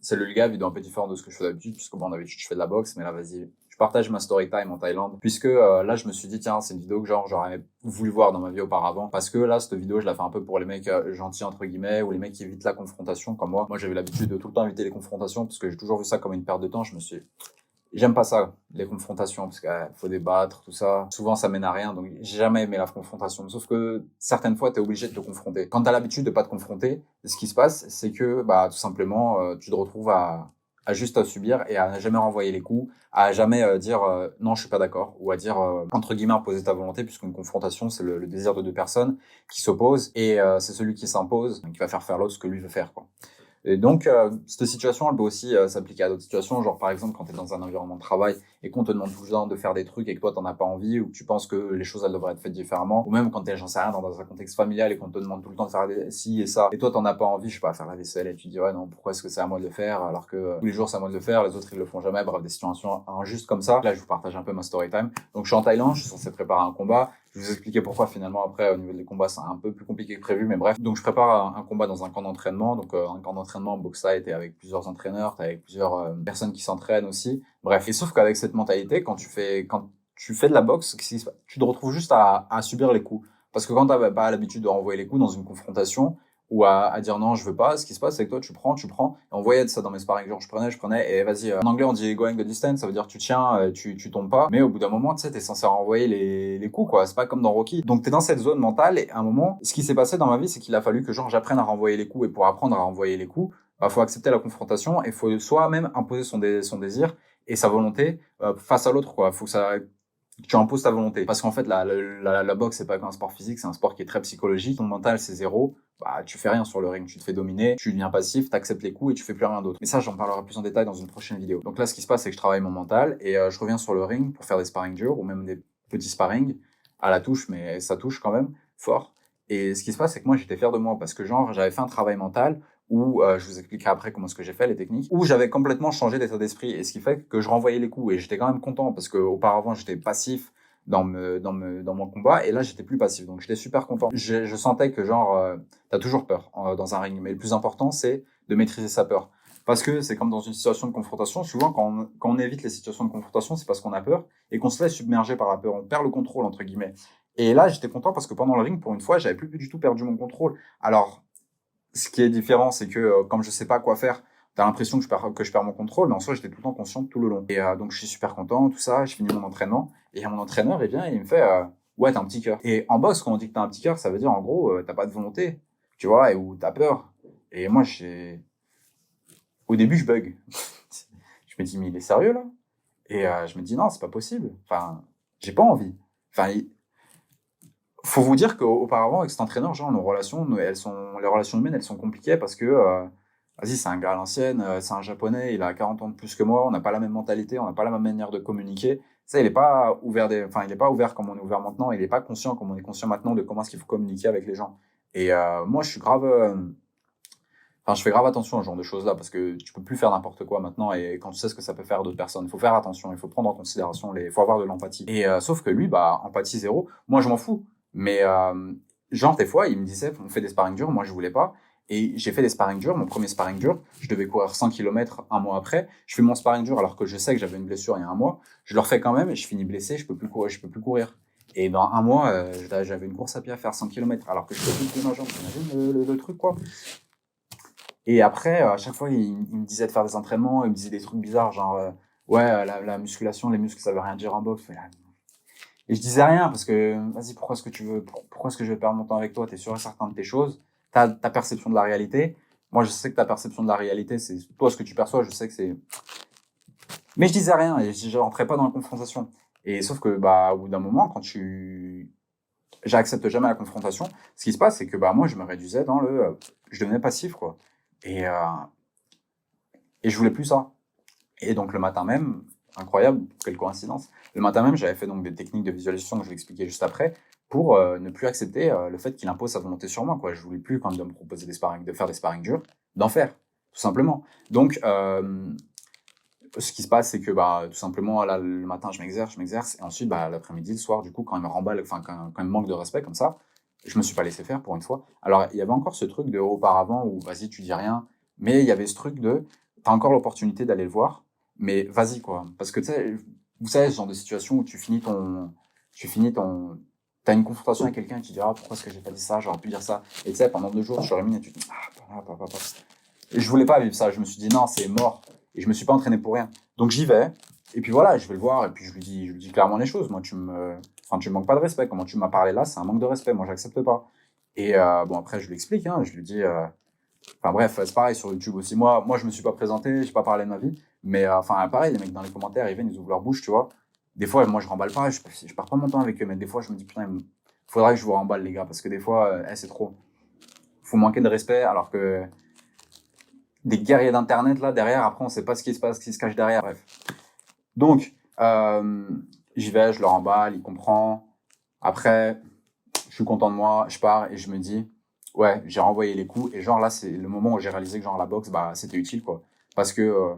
c'est le gars, vidéo un peu différent de ce que je fais d'habitude, puisque bon, d'habitude, je fais de la boxe, mais là, vas-y, je partage ma story time en Thaïlande, puisque là, je me suis dit, tiens, c'est une vidéo que genre, j'aurais voulu voir dans ma vie auparavant, parce que là, cette vidéo, je la fais un peu pour les mecs gentils, entre guillemets, ou les mecs qui évitent la confrontation, comme moi. Moi, j'avais l'habitude de tout le temps éviter les confrontations, parce que j'ai toujours vu ça comme une perte de temps. Je me suis J'aime pas ça, les confrontations, parce qu'il faut débattre, tout ça. Souvent, ça mène à rien, donc j'ai jamais aimé la confrontation. Sauf que certaines fois, t'es obligé de te confronter. Quand t'as l'habitude de pas te confronter, ce qui se passe, c'est que, bah, tout simplement, tu te retrouves à juste à subir et à jamais renvoyer les coups, à jamais dire non, je suis pas d'accord, ou à dire entre guillemets imposer ta volonté, puisqu'une confrontation, c'est le désir de deux personnes qui s'opposent et c'est celui qui s'impose qui va faire l'autre ce que lui veut faire, quoi. Et donc, cette situation, elle peut aussi s'appliquer à d'autres situations, genre par exemple quand tu es dans un environnement de travail et qu'on te demande tout le temps de faire des trucs et que toi t'en as pas envie ou que tu penses que les choses elles devraient être faites différemment, ou même quand t'es, j'en sais rien, dans un contexte familial et qu'on te demande tout le temps de faire ci et ça, et toi t'en as pas envie, je sais pas, faire la vaisselle et tu te dis ouais non, pourquoi est-ce que c'est à moi de le faire alors que tous les jours c'est à moi de le faire, les autres ils le font jamais, bref, des situations injustes comme ça. Là je vous partage un peu ma story time. Donc je suis en Thaïlande, je suis censé préparer un combat. Je vais vous expliquer pourquoi finalement après au niveau des combats c'est un peu plus compliqué que prévu, mais bref. Donc je prépare un combat dans un camp d'entraînement, donc un camp d'entraînement en boxe thaï, t'es avec plusieurs entraîneurs, t'es avec plusieurs personnes qui s'entraînent aussi. Bref, et sauf qu'avec cette mentalité, quand tu fais de la boxe, tu te retrouves juste à subir les coups. Parce que quand t'as pas l'habitude de renvoyer les coups dans une confrontation, ou à dire non, je veux pas, ce qui se passe, c'est que toi, tu prends, et on voyait ça dans mes sparring, genre je prenais, et vas-y, en anglais, on dit going the distance, ça veut dire tu tiens, tu tombes pas, mais au bout d'un moment, tu sais, t'es censé renvoyer les coups, quoi, c'est pas comme dans Rocky. Donc t'es dans cette zone mentale, et à un moment, ce qui s'est passé dans ma vie, c'est qu'il a fallu que genre j'apprenne à renvoyer les coups, et pour apprendre à renvoyer les coups, bah, faut accepter la confrontation, et faut soi-même imposer son désir, et sa volonté, face à l'autre, quoi, faut que ça, tu imposes ta volonté. Parce qu'en fait, la boxe, c'est pas qu'un sport physique, c'est un sport qui est très psychologique. Ton mental, c'est zéro. Bah, tu fais rien sur le ring. Tu te fais dominer, tu deviens passif, t'acceptes les coups et tu fais plus rien d'autre. Mais ça, j'en parlerai plus en détail dans une prochaine vidéo. Donc là, ce qui se passe, c'est que je travaille mon mental et je reviens sur le ring pour faire des sparring durs ou même des petits sparring à la touche, mais ça touche quand même fort. Et ce qui se passe, c'est que moi, j'étais fier de moi parce que genre, j'avais fait un travail mental où je vous expliquerai après comment est-ce que j'ai fait les techniques, où j'avais complètement changé d'état d'esprit et ce qui fait que je renvoyais les coups et j'étais quand même content parce que auparavant j'étais passif dans mon combat et là j'étais plus passif donc j'étais super content. Je sentais que genre t'as toujours peur dans un ring mais le plus important c'est de maîtriser sa peur parce que c'est comme dans une situation de confrontation, souvent quand on évite les situations de confrontation c'est parce qu'on a peur et qu'on se laisse submerger par la peur, on perd le contrôle entre guillemets. Et là j'étais content parce que pendant le ring pour une fois j'avais plus du tout perdu mon contrôle. Alors ce qui est différent, c'est que comme je sais pas quoi faire, t'as l'impression que je perds mon contrôle, mais en soi, j'étais tout le temps conscient tout le long. Et donc, je suis super content, tout ça, je finis mon entraînement, et mon entraîneur, il vient et il me fait ouais, t'as un petit cœur. Et en boxe, quand on dit que t'as un petit cœur, ça veut dire en gros, t'as pas de volonté, tu vois, et ou t'as peur. Et moi, au début, je bug. Je me dis, mais il est sérieux, là? Et je me dis, non, c'est pas possible. Enfin, j'ai pas envie. Enfin, faut vous dire qu'auparavant, avec cet entraîneur, genre, les relations humaines, elles sont compliquées parce que, vas-y, c'est un gars à l'ancienne, c'est un japonais, il a 40 ans de plus que moi, on n'a pas la même mentalité, on n'a pas la même manière de communiquer. Ça, il est pas ouvert comme on est ouvert maintenant, il est pas conscient comme on est conscient maintenant de comment est-ce qu'il faut communiquer avec les gens. Et, moi, je fais grave attention à ce genre de choses-là parce que tu peux plus faire n'importe quoi maintenant et quand tu sais ce que ça peut faire à d'autres personnes, il faut faire attention, il faut prendre en considération il faut avoir de l'empathie. Et sauf que lui, bah, empathie zéro. Moi, je m'en fous. Mais genre des fois, il me disait, on fait des sparring durs, moi je voulais pas. Et j'ai fait des sparring durs, mon premier sparring dur, je devais courir 100 km un mois après. Je fais mon sparring dur alors que je sais que j'avais une blessure il y a un mois. Je le refais quand même et je finis blessé, je peux plus courir. Et dans un mois, j'avais une course à pied à faire 100 km alors que je peux plus bouger ma jambe. T'imagines le truc, quoi. Et après, à chaque fois, il me disait de faire des entraînements, il me disait des trucs bizarres, genre, ouais, la musculation, les muscles, ça veut rien dire en boxe. Et je disais rien, parce que, vas-y, pourquoi est-ce que je vais perdre mon temps avec toi? T'es sûr et certain de tes choses, ta perception de la réalité. Moi, je sais que ta perception de la réalité, c'est toi ce que tu perçois, je sais que c'est. Mais je disais rien, et je rentrais pas dans la confrontation. Et sauf que, bah, au bout d'un moment, j'accepte jamais la confrontation, ce qui se passe, c'est que, bah, moi, je me réduisais je devenais passif, quoi. Et, et je voulais plus ça. Et donc le matin même, incroyable, quelle coïncidence, le matin même, j'avais fait donc des techniques de visualisation que je vais expliquer juste après, pour ne plus accepter le fait qu'il impose sa volonté sur moi, quoi. Je voulais plus, quand il doit me proposer de faire des sparring durs, d'en faire, tout simplement. Donc, ce qui se passe, c'est que bah, tout simplement, là, le matin, je m'exerce, et ensuite, bah, l'après-midi, le soir, du coup, quand il me remballe, enfin, quand il me manque de respect comme ça, je me suis pas laissé faire pour une fois. Alors, il y avait encore ce truc de auparavant où, vas-y, tu dis rien, mais il y avait ce truc de, t'as encore l'opportunité d'aller le voir, mais vas-y, quoi. Parce que, tu sais, vous savez, ce genre de situation où t'as une confrontation avec quelqu'un et tu dis, ah, pourquoi est-ce que j'ai pas dit ça, j'aurais pu dire ça. Et tu sais, pendant 2 jours, tu rumines et tu te dis, Et je voulais pas vivre ça. Je me suis dit, non, c'est mort. Et je me suis pas entraîné pour rien. Donc j'y vais. Et puis voilà, je vais le voir. Et puis je lui dis clairement les choses. Moi, tu me manques pas de respect. Comment tu m'as parlé là, c'est un manque de respect. Moi, j'accepte pas. Et bon, après, je lui explique. Hein, je lui dis, enfin bref, c'est pareil sur YouTube aussi. Moi, je me suis pas présenté, j'ai pas parlé de ma vie. Mais enfin, pareil, les mecs dans les commentaires, ils viennent, ils ouvrent leur bouche, tu vois. Des fois, moi, je remballe pas. Je perds pas mon temps avec eux. Mais des fois, je me dis, putain, il faudrait que je vous remballe, les gars. Parce que des fois, c'est trop. Faut manquer de respect alors que des guerriers d'internet là derrière, après on sait pas ce qui se passe, ce qui se cache derrière, bref. Donc j'y vais, je le remballe, il comprend. Après, je suis content de moi, je pars et je me dis ouais, j'ai renvoyé les coups et genre là c'est le moment où j'ai réalisé que genre la boxe bah c'était utile quoi. Parce que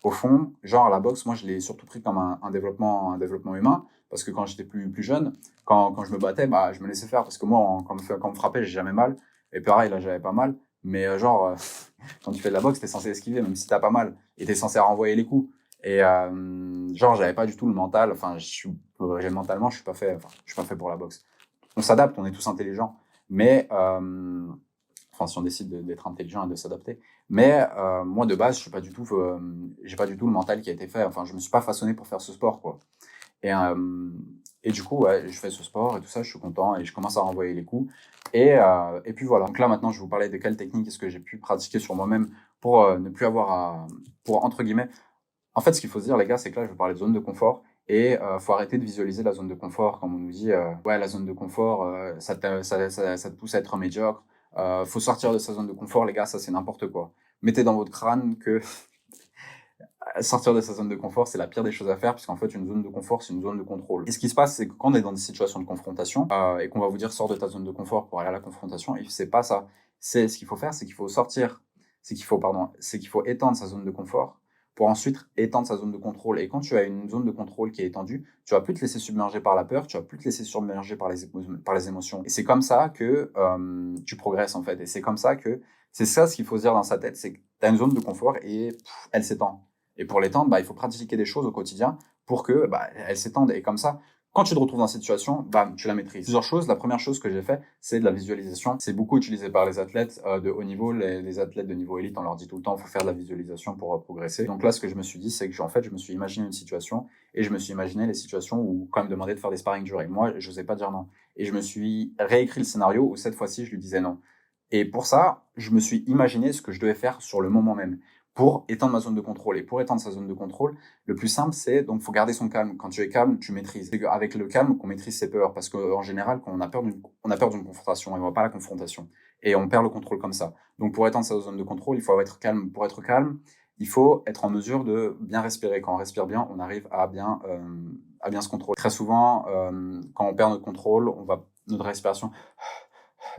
au fond, genre la boxe, moi je l'ai surtout pris comme un développement humain parce que quand j'étais plus jeune, quand je me battais, bah je me laissais faire parce que moi quand on me frappait, j'ai jamais mal et pareil là j'avais pas mal, mais quand tu fais de la boxe, t'es censé esquiver, même si t'as pas mal, et t'es censé renvoyer les coups. Et genre, j'avais pas du tout le mental. Enfin, mentalement, je suis pas fait pour la boxe. On s'adapte, on est tous intelligents, mais enfin, si on décide d'être intelligent et de s'adapter. Mais moi, de base, j'ai pas du tout le mental qui a été fait. Enfin, je me suis pas façonné pour faire ce sport, quoi. Et, euh, et du coup, ouais, je fais ce sport et tout ça, je suis content et je commence à renvoyer les coups. Et puis voilà. Donc là, maintenant, je vais vous parler de quelles techniques est-ce que j'ai pu pratiquer sur moi-même pour ne plus avoir pour entre guillemets. En fait, ce qu'il faut se dire, les gars, c'est que là, je vais parler de zone de confort et faut arrêter de visualiser la zone de confort comme on nous dit. Ouais, la zone de confort, ça te pousse à être médiocre. Faut sortir de sa zone de confort, les gars, ça c'est n'importe quoi. Mettez dans votre crâne que sortir de sa zone de confort, c'est la pire des choses à faire, puisqu'en fait, une zone de confort, c'est une zone de contrôle. Et ce qui se passe, c'est que quand on est dans des situations de confrontation, et qu'on va vous dire sors de ta zone de confort pour aller à la confrontation, et c'est pas ça. C'est ce qu'il faut faire, c'est qu'il faut sortir, c'est qu'il faut étendre sa zone de confort pour ensuite étendre sa zone de contrôle. Et quand tu as une zone de contrôle qui est étendue, tu vas plus te laisser submerger par la peur, tu vas plus te laisser submerger par les émotions. Et c'est comme ça que tu progresses en fait. Et c'est comme ça que c'est ça ce qu'il faut se dire dans sa tête, c'est que tu as une zone de confort et elle s'étend. Et pour l'étendre, bah, il faut pratiquer des choses au quotidien pour que bah, elles s'étendent. Et comme ça, quand tu te retrouves dans cette situation, bam, tu la maîtrises. Plusieurs choses. La première chose que j'ai fait, c'est de la visualisation. C'est beaucoup utilisé par les athlètes de haut niveau. Les athlètes de niveau élite, on leur dit tout le temps, il faut faire de la visualisation pour progresser. Donc là, ce que je me suis dit, c'est que en fait, je me suis imaginé une situation et je me suis imaginé les situations où quand même demandait de faire des sparring durés. Moi, je n'osais pas dire non. Et je me suis réécrit le scénario où cette fois-ci, je lui disais non. Et pour ça, je me suis imaginé ce que je devais faire sur le moment même pour étendre ma zone de contrôle. Et pour étendre sa zone de contrôle, le plus simple, c'est donc faut garder son calme. Quand tu es calme, tu maîtrises. C'est avec le calme qu'on maîtrise ses peurs, parce qu'en général, quand on a peur d'une confrontation, et on voit pas la confrontation, et on perd le contrôle comme ça. Donc pour étendre sa zone de contrôle, il faut être calme. Pour être calme, il faut être en mesure de bien respirer. Quand on respire bien, on arrive à bien se contrôler. Très souvent, quand on perd notre contrôle, notre respiration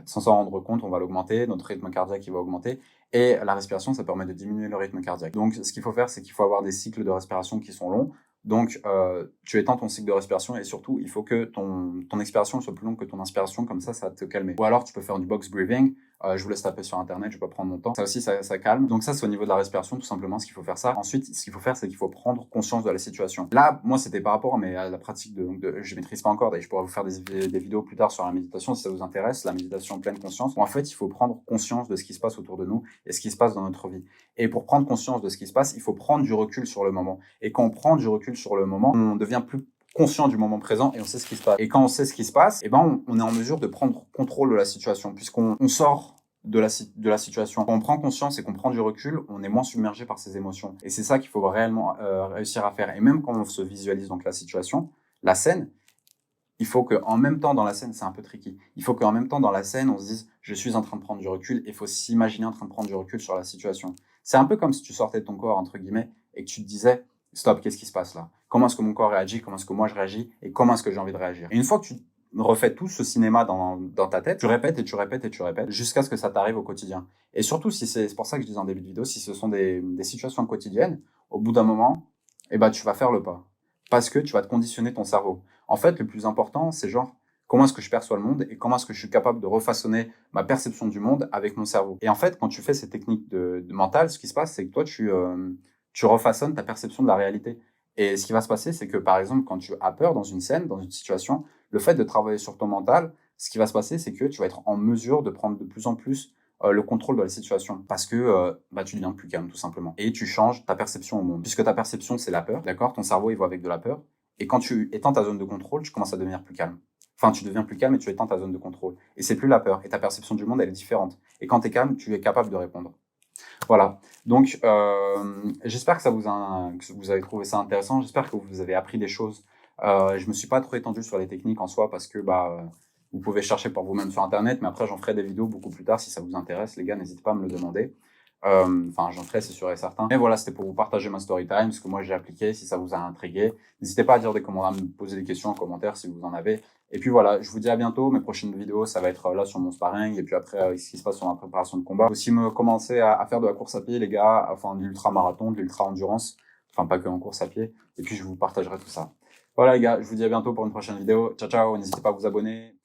sans s'en rendre compte, on va l'augmenter, notre rythme cardiaque il va augmenter, et la respiration, ça permet de diminuer le rythme cardiaque. Donc, ce qu'il faut faire, c'est qu'il faut avoir des cycles de respiration qui sont longs. Donc, tu étends ton cycle de respiration et surtout, il faut que ton expiration soit plus longue que ton inspiration, comme ça va te calmer. Ou alors, tu peux faire du box breathing. Je vous laisse taper sur internet, je vais pas prendre mon temps. Ça aussi, ça calme. Donc ça, c'est au niveau de la respiration, tout simplement, ce qu'il faut faire ça. Ensuite, ce qu'il faut faire, c'est qu'il faut prendre conscience de la situation. Là, moi, c'était par rapport à la pratique je maîtrise pas encore, et je pourrais vous faire des vidéos plus tard sur la méditation, si ça vous intéresse, la méditation pleine conscience. En fait, il faut prendre conscience de ce qui se passe autour de nous et ce qui se passe dans notre vie. Et pour prendre conscience de ce qui se passe, il faut prendre du recul sur le moment. Et quand on prend du recul sur le moment, on devient plus conscient du moment présent et on sait ce qui se passe. Et quand on sait ce qui se passe, eh ben on est en mesure de prendre contrôle de la situation, puisqu'on sort de la situation. Quand on prend conscience et qu'on prend du recul, on est moins submergé par ses émotions. Et c'est ça qu'il faut réellement réussir à faire. Et même quand on se visualise donc la situation, la scène, il faut qu'en même temps dans la scène, c'est un peu tricky, il faut qu'en même temps dans la scène, on se dise je suis en train de prendre du recul, et il faut s'imaginer en train de prendre du recul sur la situation. C'est un peu comme si tu sortais de ton corps, entre guillemets, et que tu te disais stop, qu'est-ce qui se passe là? Comment est-ce que mon corps réagit? Comment est-ce que moi je réagis? Et comment est-ce que j'ai envie de réagir? Et une fois que tu refais tout ce cinéma dans ta tête, tu répètes et tu répètes et tu répètes jusqu'à ce que ça t'arrive au quotidien. Et surtout, si c'est pour ça que je disais en début de vidéo, si ce sont des situations quotidiennes, au bout d'un moment, eh ben, tu vas faire le pas. Parce que tu vas te conditionner ton cerveau. En fait, le plus important, c'est genre, comment est-ce que je perçois le monde et comment est-ce que je suis capable de refaçonner ma perception du monde avec mon cerveau. Et en fait, quand tu fais ces techniques de mental, ce qui se passe, c'est que toi, tu refaçonnes ta perception de la réalité. Et ce qui va se passer, c'est que par exemple, quand tu as peur dans une scène, dans une situation, le fait de travailler sur ton mental, ce qui va se passer, c'est que tu vas être en mesure de prendre de plus en plus le contrôle de la situation parce que tu deviens plus calme tout simplement et tu changes ta perception au monde puisque ta perception c'est la peur, d'accord, ton cerveau il voit avec de la peur et quand tu étends ta zone de contrôle tu commences à devenir plus calme, enfin tu deviens plus calme et tu étends ta zone de contrôle et c'est plus la peur et ta perception du monde elle est différente et quand tu es calme tu es capable de répondre. Voilà, donc j'espère que que vous avez trouvé ça intéressant, j'espère que vous avez appris des choses. Je me suis pas trop étendu sur les techniques en soi parce que vous pouvez chercher par vous-même sur internet, mais après j'en ferai des vidéos beaucoup plus tard si ça vous intéresse, les gars, n'hésitez pas à me le demander. Enfin, j'en ferai, c'est sûr et certain. Mais voilà, c'était pour vous partager ma story time, ce que moi j'ai appliqué, si ça vous a intrigué. N'hésitez pas à dire des commentaires, à me poser des questions en commentaire si vous en avez. Et puis voilà, je vous dis à bientôt. Mes prochaines vidéos, ça va être là sur mon sparring et puis après ce qui se passe sur ma préparation de combat. Aussi me commencer à faire de la course à pied, les gars, enfin de l'ultra-marathon, de l'ultra-endurance, enfin pas que en course à pied. Et puis je vous partagerai tout ça. Voilà les gars, je vous dis à bientôt pour une prochaine vidéo. Ciao ciao, n'hésitez pas à vous abonner.